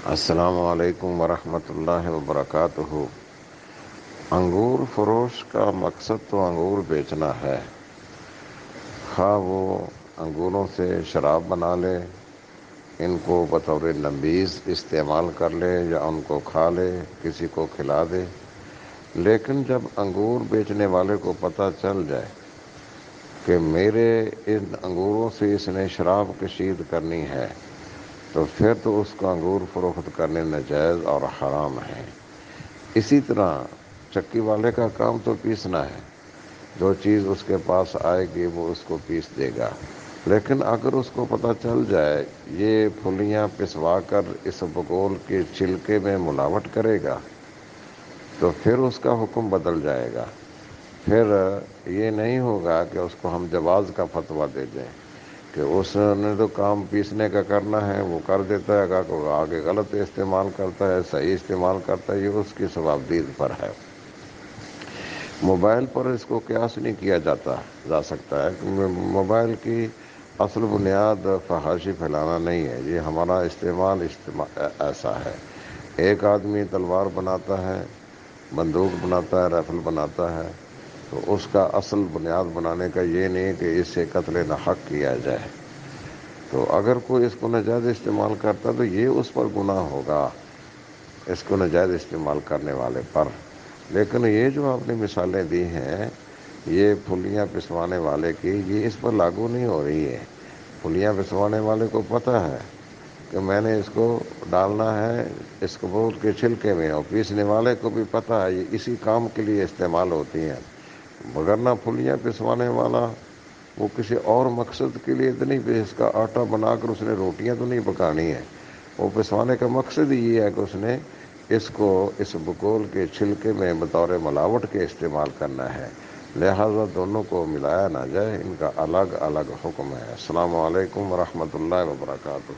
السلام علیکم ورحمۃ اللہ وبرکاتہ۔ انگور فروش کا مقصد تو انگور بیچنا ہے، خواہ وہ انگوروں سے شراب بنا لے، ان کو بطور نبیذ استعمال کر لے یا ان کو کھا لے، کسی کو کھلا دے۔ لیکن جب انگور بیچنے والے کو پتہ چل جائے کہ میرے ان انگوروں سے اس نے شراب کشید کرنی ہے، تو پھر تو اس کو انگور فروخت کرنے ناجائز اور حرام ہے۔ اسی طرح چکی والے کا کام تو پیسنا ہے، جو چیز اس کے پاس آئے گی وہ اس کو پیس دے گا۔ لیکن اگر اس کو پتہ چل جائے یہ پھلیاں پسوا کر اس بقول کے چھلکے میں ملاوٹ کرے گا، تو پھر اس کا حکم بدل جائے گا۔ پھر یہ نہیں ہوگا کہ اس کو ہم جواز کا فتویٰ دے دیں کہ اس نے تو کام پیسنے کا کرنا ہے، وہ کر دیتا ہے، کہ آگے غلط استعمال کرتا ہے، صحیح استعمال کرتا ہے، یہ اس کی ثوابدید پر ہے۔ موبائل پر اس کو قیاس نہیں کیا جا سکتا ہے کہ موبائل کی اصل بنیاد فحاشی پھیلانا نہیں ہے، یہ ہمارا استعمال ایسا ہے۔ ایک آدمی تلوار بناتا ہے، بندوق بناتا ہے، رائفل بناتا ہے، تو اس کا اصل بنیاد بنانے کا یہ نہیں کہ اس سے قتل ناحق کیا جائے۔ تو اگر کوئی اس کو ناجائز استعمال کرتا تو یہ اس پر گناہ ہوگا، اس کو ناجائز استعمال کرنے والے پر۔ لیکن یہ جو آپ نے مثالیں دی ہیں یہ پھلیاں پسوانے والے کی، یہ اس پر لاگو نہیں ہو رہی ہے۔ پھلیاں پسوانے والے کو پتہ ہے کہ میں نے اس کو ڈالنا ہے اس کبوت کے چھلکے میں، اور پیسنے والے کو بھی پتہ ہے یہ اسی کام کے لیے استعمال ہوتی ہیں۔ وگرنہ پھلیاں پسوانے والا وہ کسی اور مقصد کے لیے تو نہیں، اس کا آٹا بنا کر اس نے روٹیاں تو نہیں پکانی ہیں۔ وہ پسوانے کا مقصد ہی یہ ہے کہ اس نے اس کو اس بقول کے چھلکے میں بطور ملاوٹ کے استعمال کرنا ہے، لہذا دونوں کو ملایا نہ جائے، ان کا الگ الگ حکم ہے۔ السلام علیکم ورحمۃ اللہ وبرکاتہ۔